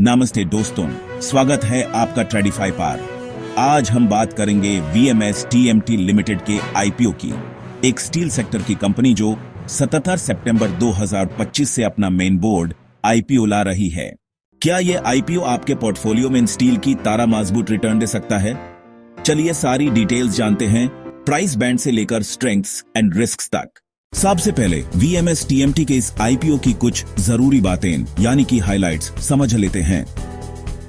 नमस्ते दोस्तों, स्वागत है आपका ट्रेडिफाई पर। आज हम बात करेंगे वीएमएस टीएमटी लिमिटेड के आईपीओ की, एक स्टील सेक्टर की कंपनी जो 77 सितंबर 2025 से अपना मेन बोर्ड आईपीओ ला रही है। क्या यह आईपीओ आपके पोर्टफोलियो में स्टील की तारा मजबूत रिटर्न दे सकता है? चलिए सारी डिटेल्स जानते हैं, प्राइस बैंड से लेकर स्ट्रेंथ्स एंड रिस्क तक। सबसे पहले वीएमएस टीएमटी के इस आईपीओ की कुछ जरूरी बातें यानी कि हाइलाइट्स समझ लेते हैं।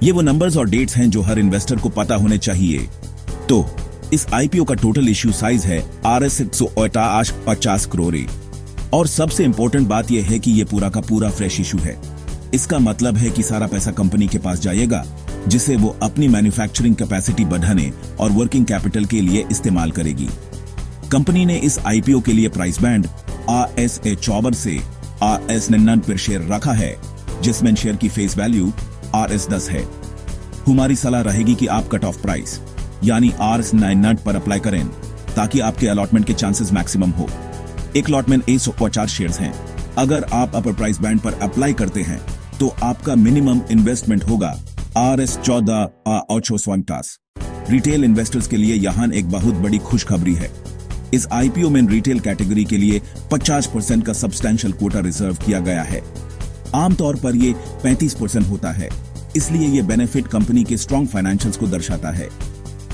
ये वो नंबर्स और डेट्स हैं जो हर इन्वेस्टर को पता होने चाहिए। तो इस आईपीओ का टोटल इश्यू साइज है RS 150 करोड़। और सबसे इंपॉर्टेंट बात यह है कि ये पूरा का पूरा फ्रेश इश्यू है। इसका मतलब है कि सारा पैसा कंपनी के पास जाएगा, जिसे वो अपनी मैन्युफैक्चरिंग कैपेसिटी बढ़ाने और वर्किंग कैपिटल के लिए इस्तेमाल करेगी। कंपनी ने इस आईपीओ के लिए प्राइस बैंड RS 54 से RS 99 पर शेयर रखा है, जिसमें शेयर की फेस वैल्यू RS 10 है। हमारी सलाह रहेगी कि आप कट ऑफ प्राइस यानी RS 99 पर अप्लाई करें, ताकि आपके अलॉटमेंट के चांसेस मैक्सिमम हो। एक लॉट में 150 शेयर्स हैं। अगर आप अपर प्राइस बैंड पर अप्लाई करते हैं तो आपका मिनिमम इन्वेस्टमेंट होगा RS 14 रिटेल इन्वेस्टर्स के लिए यहाँ एक बहुत बड़ी खुशखबरी है। इस आईपीओ में रिटेल कैटेगरी के लिए 50% का सब्सटैंशियल कोटा रिजर्व किया गया है। आमतौर पर ये 35% होता है, इसलिए ये बेनिफिट कंपनी के स्ट्रॉन्ग फाइनेंशियल्स को दर्शाता है।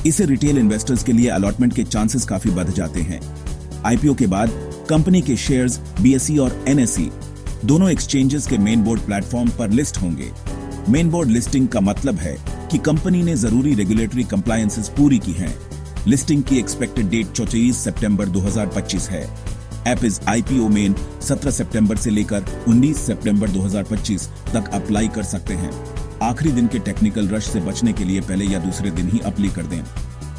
इसे रिटेल इन्वेस्टर्स के लिए अलॉटमेंट के चांसेस काफी बढ़ जाते हैं। आईपीओ के बाद कंपनी के शेयर्स BSE और NSE दोनों एक्सचेंजेस के मेन बोर्ड प्लेटफॉर्म पर लिस्ट होंगे। मेन बोर्ड लिस्टिंग का मतलब है कि कंपनी ने जरूरी रेगुलेटरी कंप्लायंसेस पूरी की हैं। लिस्टिंग की एक्सपेक्टेड डेट 24 सितंबर 2025 है। ऐप इस आईपीओ में 17 सितंबर से लेकर 19 सितंबर 2025 तक अप्लाई कर सकते हैं। आखिरी दिन के टेक्निकल रश से बचने के लिए पहले या दूसरे दिन ही अप्लाई कर दें।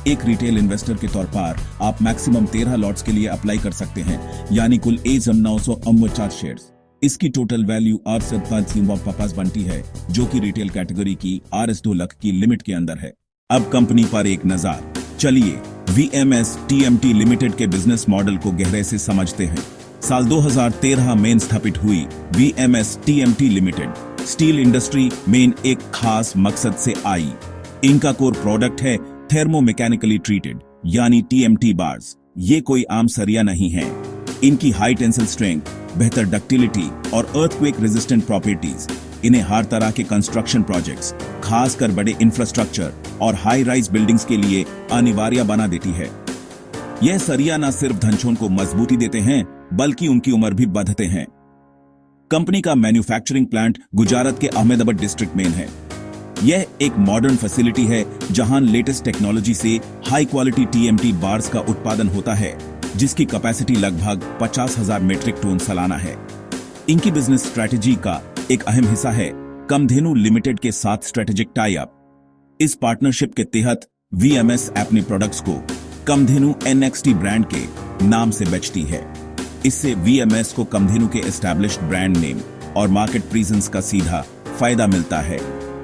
एक रिटेल इन्वेस्टर के तौर पर आप मैक्सिमम 13 लॉट्स के लिए अप्लाई कर सकते हैं, यानी कुल 949 शेयर्स। इसकी टोटल वैल्यू पास बनती है, जो कि रिटेल कैटेगरी की RS 2 लाख की लिमिट के अंदर है। अब कंपनी पर एक नजर। चलिए वीएमएस टीएमटी लिमिटेड के बिजनेस मॉडल को गहरे से समझते हैं। साल 2013 में स्थापित हुई VMS TMT limited steel industry में एक खास मकसद से आई। इनका कोर प्रोडक्ट है थर्मोमैकेनिकली ट्रीटेड यानी TMT बार्स। ये कोई आम सरिया नहीं है। इनकी हाई टेंसिल स्ट्रेंथ, बेहतर डक्टिलिटी और अर्थक्वेक रेजिस्टेंट प्रॉपर्टीज इन्हें हर तरह के कंस्ट्रक्शन प्रोजेक्ट्स, खासकर बड़े इंफ्रास्ट्रक्चर और हाई राइज बिल्डिंग्स के लिए अनिवार्य बना देती है। यह सरिया न सिर्फ धंचों को मजबूती देते हैं, बल्कि उनकी उम्र भी बढ़ते हैं। कंपनी का मैन्युफैक्चरिंग प्लांट गुजरात के अहमदाबाद डिस्ट्रिक्ट में है। यह एक मॉडर्न फैसिलिटी है जहां लेटेस्ट टेक्नोलॉजी से हाई क्वालिटी TMT बार्स का उत्पादन होता है, जिसकी कैपेसिटी लगभग 50,000 मीट्रिक टन सालाना है। इनकी बिजनेस स्ट्रेटेजी का एक अहम हिस्सा है कामधेनु लिमिटेड के साथ स्ट्रेटेजिक टाई अप। इस पार्टनरशिप के तहत वीएमएस अपने प्रोडक्ट्स को कामधेनु NXT ब्रांड के नाम से बेचती है। इससे वीएमएस को कामधेनु के एस्टैब्लिश्ड ब्रांड नेम और मार्केट प्रेजेंस का सीधा फायदा मिलता है,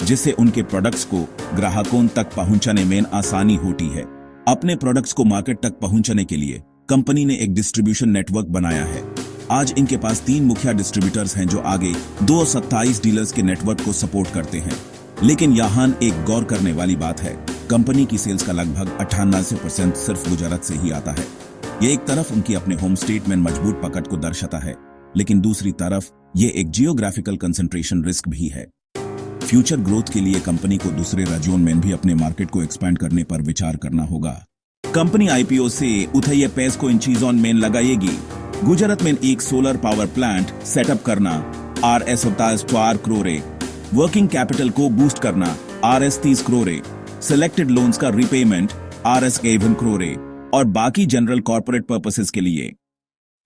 जिससे उनके प्रोडक्ट्स को ग्राहकों तक पहुंचाने में आसानी होती है। अपने प्रोडक्ट्स को मार्केट तक पहुंचाने के लिए कंपनी ने एक डिस्ट्रीब्यूशन नेटवर्क बनाया है। आज इनके पास 3 मुख्य डिस्ट्रीब्यूटर्स हैं जो आगे 227 डीलर्स के नेटवर्क को सपोर्ट करते हैं। लेकिन यहाँ एक गौर करने वाली बात है, कंपनी की सेल्स का लगभग 98% सिर्फ गुजरात से ही आता है। ये एक तरफ उनकी अपने होम स्टेट में मजबूत पकड़ को दर्शाता है, लेकिन दूसरी तरफ ये एक जियोग्राफिकल कंसंट्रेशन रिस्क भी है। फ्यूचर ग्रोथ के लिए कंपनी को दूसरे राज्यों में भी अपने मार्केट को एक्सपैंड करने पर विचार करना होगा। कंपनी आईपीओ से उठाए पैसे को इन चीजों में लगाएगी। गुजरात में एक सोलर पावर प्लांट सेटअप करना RS 4 करोड़, वर्किंग कैपिटल को बूस्ट करना RS 30 करोड़, सिलेक्टेड लोन्स का रीपेमेंट RS 11 करोड़ और बाकी जनरल कॉर्पोरेट पर्पसेस के लिए।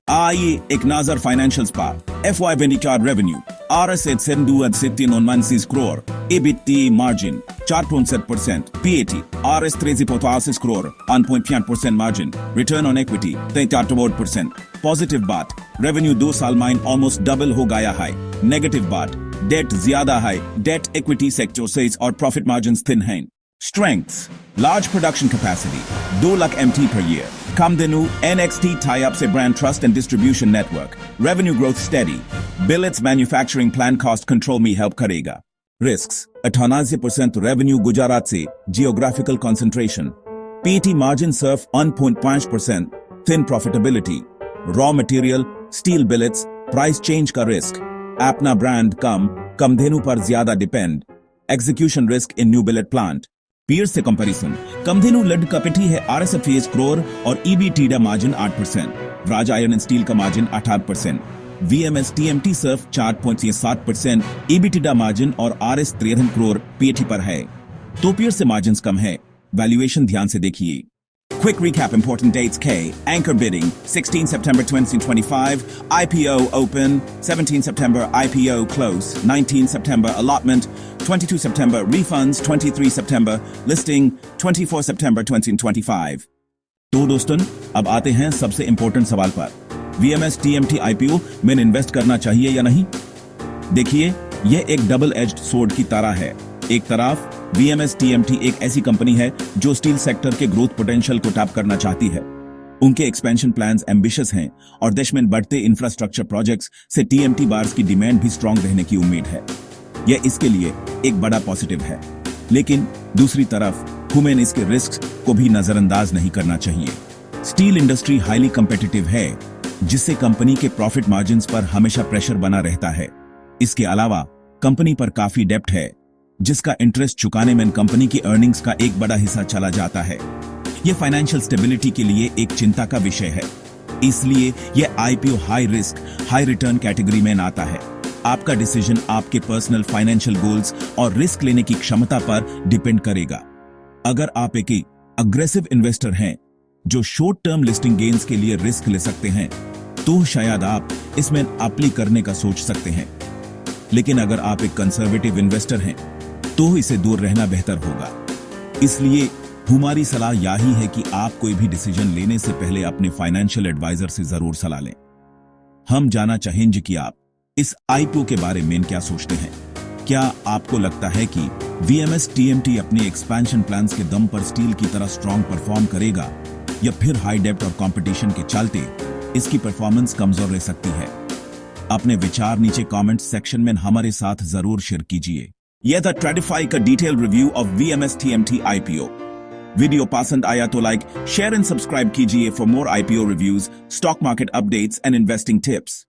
आइए एक नजर फाइनेंशियल्स पर। FY 24 revenue RS 7,796 crore, EBITDA margin 4.7%, PAT RS 13,50 crore 1.5% margin, return on equity 33%। Positive बात, रेवेन्यू 2 साल में ऑलमोस्ट डबल हो गया है। नेगेटिव बात, डेट ज्यादा है। डेट इक्विटी सेक्टर से और प्रॉफिट मार्जिन थिन हैं। Strengths: large production capacity, 2 lakh MT per year. Kamdenu NXT tie-ups a brand trust and distribution network. Revenue growth steady. Bill its manufacturing plan cost control me help karega. Risks: 98% revenue Gujarat से, geographical concentration. PAT margin surf 1.5%, thin profitability. Raw material, steel billets, price change का risk. अपना brand कम, कमधेनु पर ज्यादा depend. Execution risk in new billet plant. Peers से comparison, Kamdhenu लेड का पिटी है RSFAS करोड़ और EBITDA margin 8%. Raj iron and steel का मार्जिन 18%. VMS TMT सर्फ 4.7%, EBITDA मार्जिन और RS 13 करोड़ PAT पर है. तो पीयर्स से मार्जिन कम है. वैल्यूएशन ध्यान से देखिए. Quick recap important dates K. Anchor bidding 16 September 2025, IPO open 17 September IPO close, 19 September allotment, 22 September refunds, 23 September listing, 24 September 2025. तो दोस्तों, अब आते हैं सबसे इंपॉर्टेंट सवाल पर. VMS TMT IPO में इन्वेस्ट करना चाहिए या नहीं? देखिए, यह एक डबल एज्ड सोर्ड की तरह है. एक तरफ VMS TMT एक ऐसी कंपनी है जो स्टील सेक्टर के ग्रोथ पोटेंशियल को टैप करना चाहती है. उनके एक्सपेंशन प्लान्स एम्बिशियस हैं और देश में बढ़ते इंफ्रास्ट्रक्चर प्रोजेक्ट्स से TMT बार्स की डिमांड भी स्ट्रांग रहने की उम्मीद है. यह इसके लिए एक बड़ा पॉजिटिव है. लेकिन दूसरी तरफ हमें इसके रिस्क को भी नजरअंदाज नहीं करना चाहिए. स्टील इंडस्ट्री हाईली कॉम्पिटिटिव है, जिससे कंपनी के प्रॉफिट मार्जिन्स पर हमेशा प्रेशर बना रहता है. इसके अलावा कंपनी पर काफी डेप्ट है, जिसका इंटरेस्ट चुकाने में कंपनी की अर्निंग्स का एक बड़ा हिस्सा चला जाता है. यह फाइनेंशियल स्टेबिलिटी के लिए एक चिंता का विषय है. इसलिए यह IPO high risk high return category में आता है. आपका डिसीजन आपके पर्सनल फाइनेंशियल गोल्स और रिस्क लेने की क्षमता पर डिपेंड करेगा. अगर आप एक अग्रेसिव इन्वेस्टर हैं जो शॉर्ट टर्म लिस्टिंग गेन्स के लिए रिस्क ले सकते हैं, तो शायद आप इसमें अप्लाई करने का सोच सकते हैं. लेकिन अगर आप एक कंजर्वेटिव इन्वेस्टर हैं, तो इसे दूर रहना बेहतर होगा. इसलिए हमारी सलाह यही है कि आप कोई भी डिसीजन लेने से पहले अपने फाइनेंशियल एडवाइजर से जरूर सलाह लें. हम जानना चाहेंगे कि आप इस IPO के बारे में क्या सोचते हैं. क्या आपको लगता है कि VMS TMT अपने एक्सपेंशन प्लान्स के दम पर स्टील की तरह स्ट्रांग परफॉर्म करेगा, या फिर हाई डेप्ट और कंपटीशन के चलते इसकी परफॉर्मेंस कमजोर रह सकती है? अपने विचार नीचे कमेंट सेक्शन में हमारे साथ जरूर शेयर कीजिए. यह था ट्रेडिफाई का detail review of VMS TMT IPO. Video पसंद आया तो लाइक, शेयर एंड सब्सक्राइब कीजिए for more IPO reviews, stock market updates and investing tips.